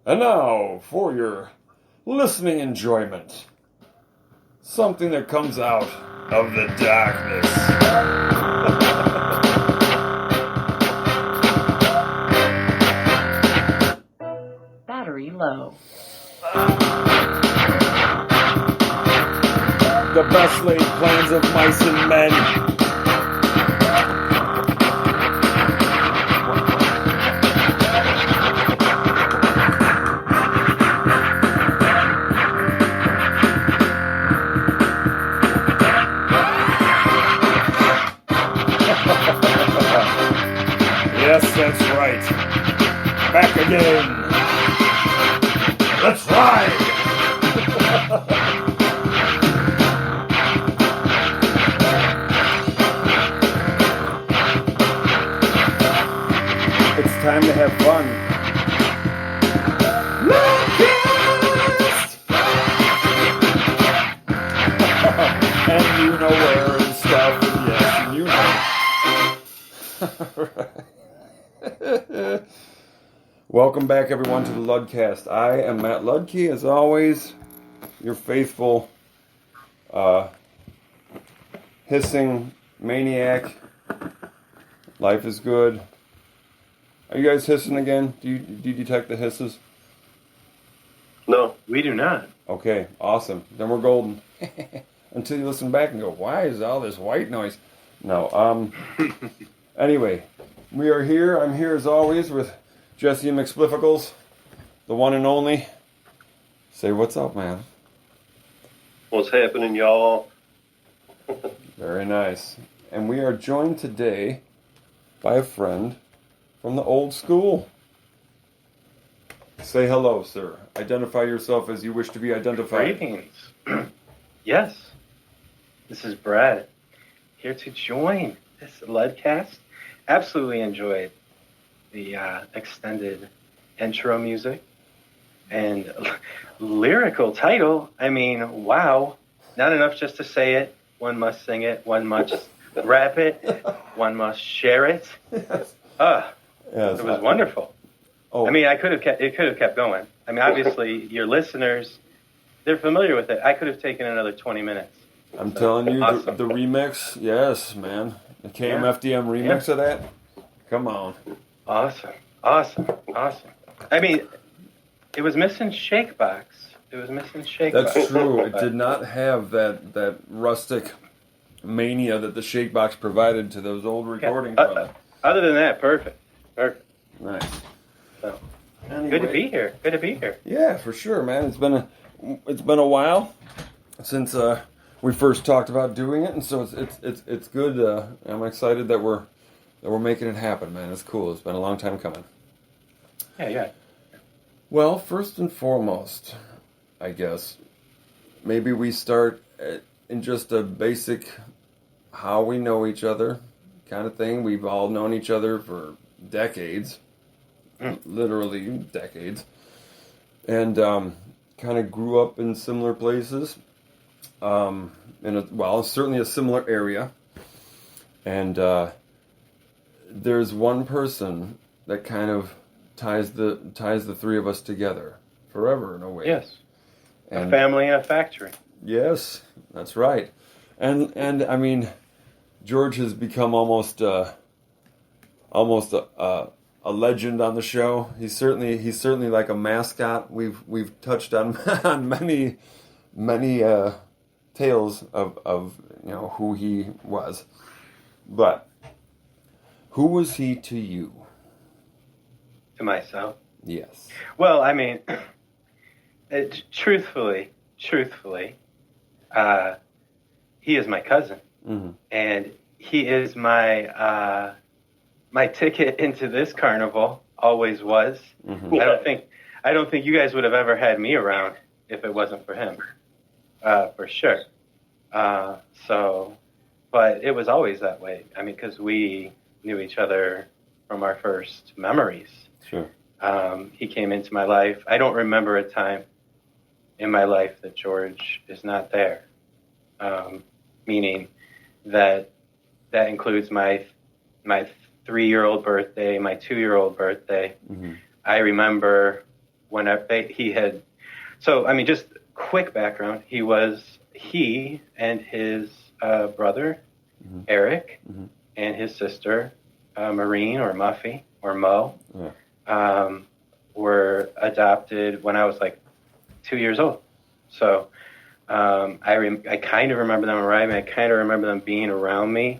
And now, for your listening enjoyment, something that comes out of the darkness. Battery low. The best laid plans of mice and men. Yes, that's right. Back again. Let's ride! It's time to have fun. And you know where and stuff. Yes, and you know. Welcome back, everyone, to the Ludcast. I am Matt Ludke, as always, your faithful hissing maniac. Life is good. Are you guys hissing again? Do you detect the hisses? No, we do not. Okay, awesome. Then we're golden. Until you listen back and go, why is all this white noise? No, anyway, we are here. I'm here as always with Jesse McSpliffles, the one and only. Say what's up, man. What's happening, y'all? Very nice. And we are joined today by a friend from the old school. Say hello, sir. Identify yourself as you wish to be identified. Greetings. Yes, this is Brad, here to join this Ludcast. Absolutely enjoyed the extended intro music and lyrical title. I mean, wow. Not enough just to say it. One must sing it. One must rap it. One must share it. Yes. Yes, it was wonderful. Oh. I mean, it could have kept going. I mean, obviously, your listeners, they're familiar with it. I could have taken another 20 minutes. I'm telling you, awesome. the remix, yes, man. The KMFDM remix of that. Come on. Awesome. I mean, it was missing Shakebox. That's true. It did not have that rustic mania that the Shakebox provided to those old recordings. Other than that, perfect. Nice. So, anyway. Good to be here. Yeah, for sure, man. It's been a while since we first talked about doing it, and so it's good. I'm excited that we're making it happen, man. It's cool. It's been a long time coming. Yeah. Well, first and foremost, I guess maybe we start in just a basic how we know each other kind of thing. We've all known each other for decades, literally decades, and kind of grew up in similar places, certainly a similar area, and there's one person that kind of ties the three of us together forever in a way. Yes, a family and a factory. Yes, that's right, and I mean, George has become almost a legend on the show. He's certainly like a mascot. We've touched on on many tales of who he was, but who was he to you? To myself? Yes. Well, I mean, truthfully, he is my cousin, and he is my my ticket into this carnival. Always was. Mm-hmm. I don't think you guys would have ever had me around if it wasn't for him, for sure. But it was always that way. I mean, because we knew each other from our first memories. Sure. He came into my life. I don't remember a time in my life that George is not there. Meaning that includes my 3-year-old birthday, my 2-year-old birthday. Mm-hmm. I remember So, I mean, just quick background. He and his brother, Mm-hmm. Eric, Mm-hmm. and his sister, Maureen or Muffy or Mo, were adopted when I was like 2 years old. So I kind of remember them arriving. I kind of remember them being around me.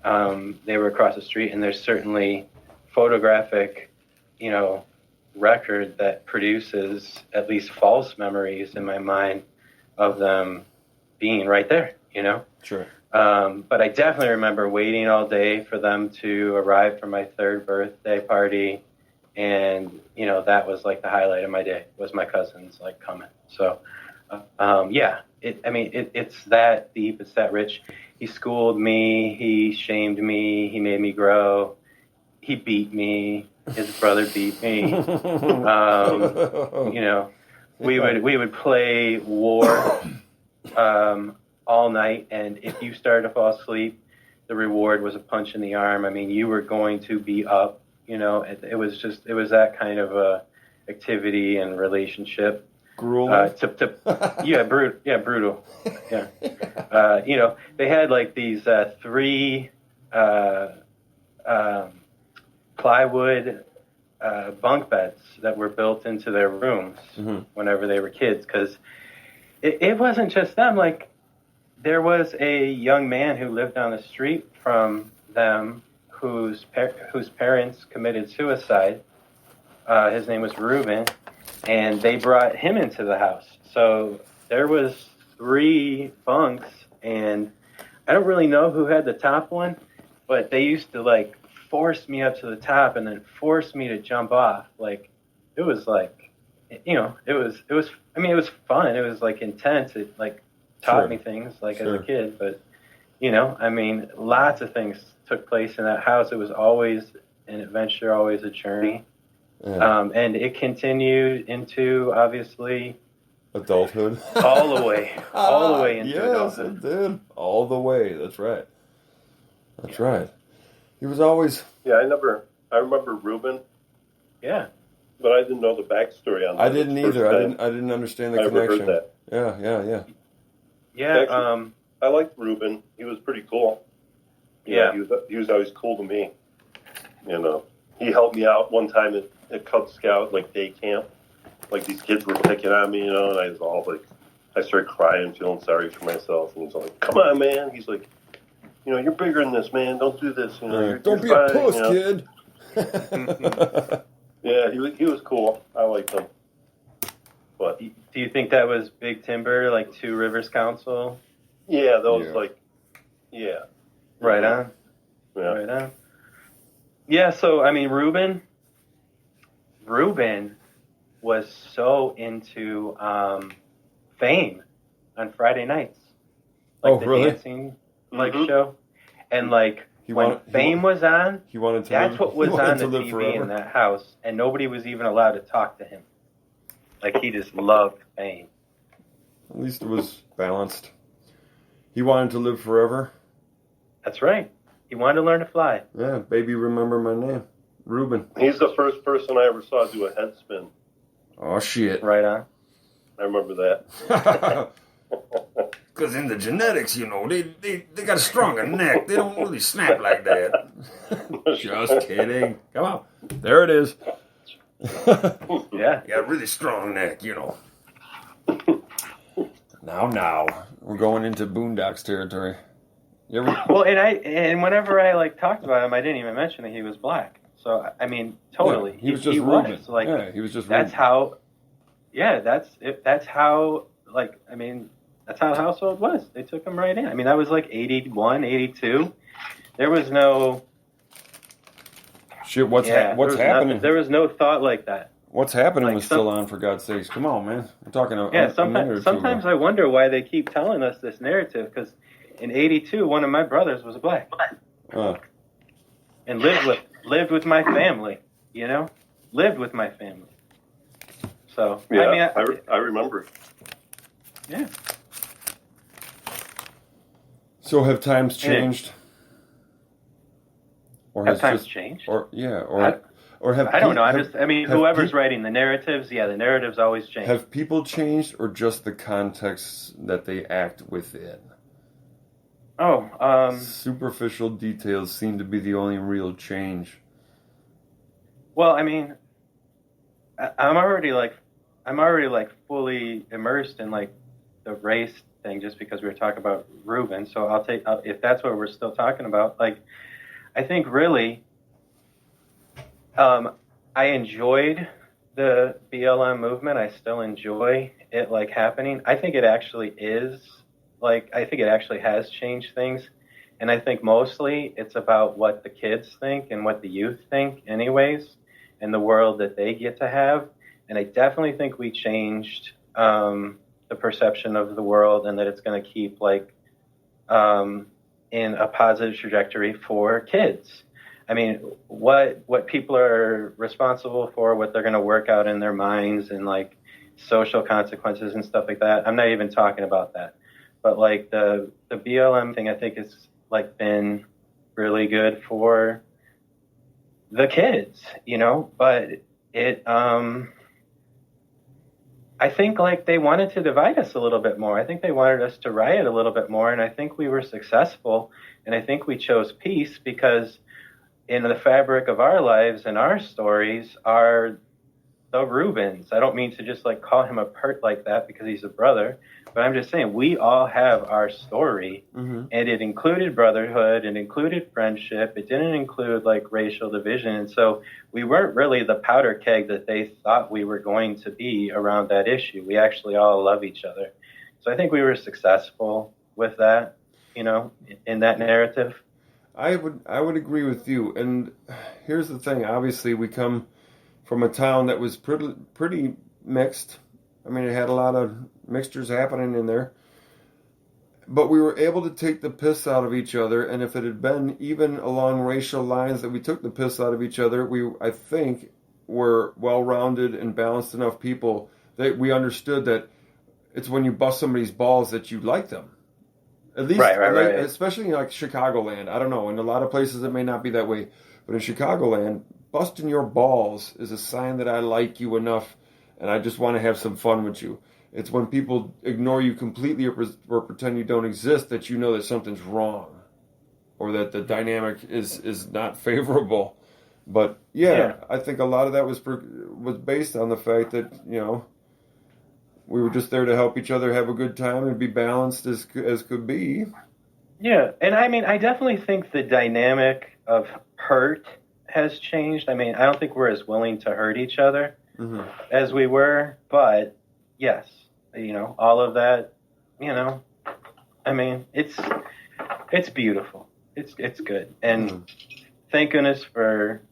They were across the street, and there's certainly photographic, record that produces at least false memories in my mind of them being right there, Sure. But I definitely remember waiting all day for them to arrive for my third birthday party. And, that was like the highlight of my day was my cousins like coming. So, it's that deep. It's that rich. He schooled me. He shamed me. He made me grow. He beat me. His brother beat me. We would play war all night, and if you started to fall asleep, the reward was a punch in the arm. I mean, you were going to be up. It was that kind of a activity and relationship. Grueling. Brutal. Yeah. They had like these three plywood bunk beds that were built into their rooms whenever they were kids, because it wasn't just them. Like, there was a young man who lived down the street from them whose parents committed suicide. His name was Reuben, and they brought him into the house. So there was 3 bunks, and I don't really know who had the top one, but they used to like force me up to the top and then force me to jump off. Like, it was like, it was fun. It was like intense. It like taught me things like as a kid, but lots of things took place in that house. It was always an adventure, always a journey. Yeah. And it continued into, obviously, adulthood. all the way into adulthood. Yes, it did. All the way. That's right. Right. He was always... Yeah, I remember Reuben. Yeah. But I didn't know the backstory on that. I didn't either. I didn't understand the connection. I heard that. Yeah. Yeah, actually, I liked Reuben. He was pretty cool. He was always cool to me. He helped me out one time at Cub Scout, like day camp. Like, these kids were picking on me, and I was all like, I started crying, feeling sorry for myself. And he's like, "Come on, man." He's like, "You're bigger than this, man. Don't do this. Don't be a puss, kid." Yeah, he was cool. I liked him. But do you think that was Big Timber, like Two Rivers Council? Yeah, that was yeah. Right on. Yeah. Right on. Yeah, so, Reuben was so into Fame on Friday nights. Like really? Dancing show. And when Fame was on, that's what was on the TV forever. In that house, and nobody was even allowed to talk to him. Like, he just loved Fame. At least it was balanced. He wanted to live forever. That's right. He wanted to learn to fly. Yeah, baby, remember my name. Reuben. He's the first person I ever saw do a head spin. Oh, shit. Right on. I remember that. Because in the genetics, they got a stronger neck. They don't really snap like that. Just kidding. Come on. There it is. Yeah. Got a really strong neck, Now. We're going into Boondocks territory. You ever... Well, and whenever I talked about him, I didn't even mention that he was black. So totally, he was just Reuben. He was just. That's Reuben. how. Yeah, that's how. That's how the household was. They took him right in. That was 81, 82. There was no. Shit, what's happening? There was no thought like that. What's happening was still on, for God's sakes. Come on, man. We're talking sometimes I wonder why they keep telling us this narrative, because in 82, one of my brothers was black. And lived with my family, Lived with my family. So, yeah, I remember. Yeah. So have times changed? Or have times changed? Or Or have I don't know. have Whoever's writing the narratives, the narratives always change. Have people changed, or just the context that they act within? Superficial details seem to be the only real change. Well, I mean, I'm already fully immersed in like the race thing just because we were talking about Reuben. So I'll take if that's what we're still talking about. Like, I think really, I enjoyed the BLM movement. I still enjoy it like happening. I think it actually is like I think it actually has changed things, and I think mostly it's about what the kids think and what the youth think, anyways, and the world that they get to have. And I definitely think we changed the perception of the world, and that it's going to keep like in a positive trajectory for kids. I mean, what people are responsible for, what they're going to work out in their minds, and like social consequences and stuff like that. I'm not even talking about that, but like the BLM thing, I think has like been really good for the kids, you know. But it I think like they wanted to divide us a little bit more. I think they wanted us to riot a little bit more, and I think we were successful, and I think we chose peace because in the fabric of our lives and our stories are the Reubens. I don't mean to just like call him a pert like that because he's a brother, but I'm just saying we all have our story, and it included brotherhood, it included friendship, it didn't include like racial division. And so we weren't really the powder keg that they thought we were going to be around that issue. We actually all love each other. So I think we were successful with that, you know, in that narrative. I would agree with you. And here's the thing. Obviously, we come from a town that was pretty mixed. I mean, it had a lot of mixtures happening in there. But we were able to take the piss out of each other. And if it had been even along racial lines that we took the piss out of each other, I think, were well-rounded and balanced enough people that we understood that it's when you bust somebody's balls that you like them. At least, right. Especially in like Chicagoland. I don't know. In a lot of places it may not be that way. But in Chicagoland, busting your balls is a sign that I like you enough and I just want to have some fun with you. It's when people ignore you completely or pretend you don't exist that you know that something's wrong or that the dynamic is not favorable. But yeah, I think a lot of that was based on the fact that, you know, we were just there to help each other have a good time and be balanced as could be. Yeah, and I mean, I definitely think the dynamic of hurt has changed. I mean, I don't think we're as willing to hurt each other as we were, but yes, you know, all of that, you know, I mean, it's beautiful. It's good. And thank goodness for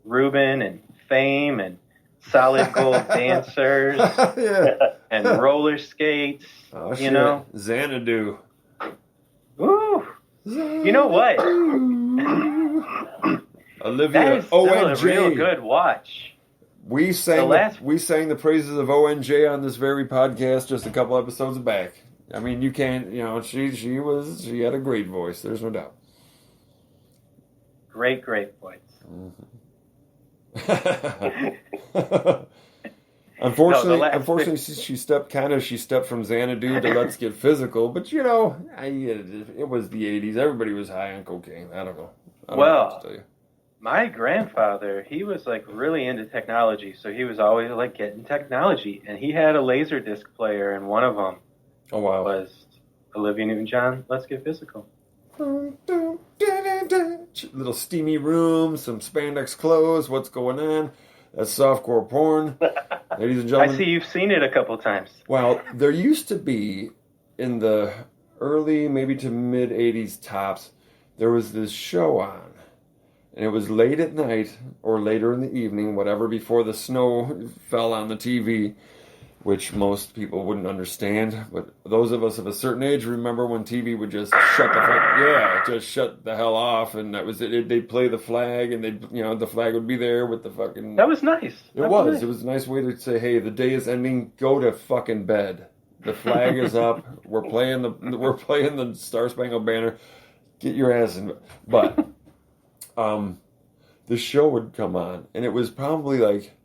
Reuben and Fame and solid gold dancers and roller skates, you know. Xanadu. Ooh. You know what? Olivia, that is still a real good watch. We sang the praises of ONJ on this very podcast just a couple episodes back. I mean, you can't, you know, she had a great voice. There's no doubt. Great voice. Unfortunately, she stepped from Xanadu to Let's Get Physical. But you know, it was the '80s. Everybody was high on cocaine. I don't know what to tell you. My grandfather, he was like really into technology, so he was always like getting technology, and he had a laser disc player, and one of them was Olivia Newton-John. Let's Get Physical. Little steamy room, some spandex clothes. What's going on? That's softcore porn, ladies and gentlemen. I see you've seen it a couple times. Well, there used to be in the early, maybe to mid '80s tops, there was this show on. And it was late at night or later in the evening, whatever, before the snow fell on the TV, which most people wouldn't understand. But those of us of a certain age remember when TV would just shut the hell off, and that was it. They'd play the flag, and the flag would be there with the fucking. That was nice. It was a nice way to say, hey, the day is ending. Go to fucking bed. The flag is up. We're playing the Star Spangled Banner. Get your ass in. But. the show would come on, and it was probably like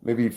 maybe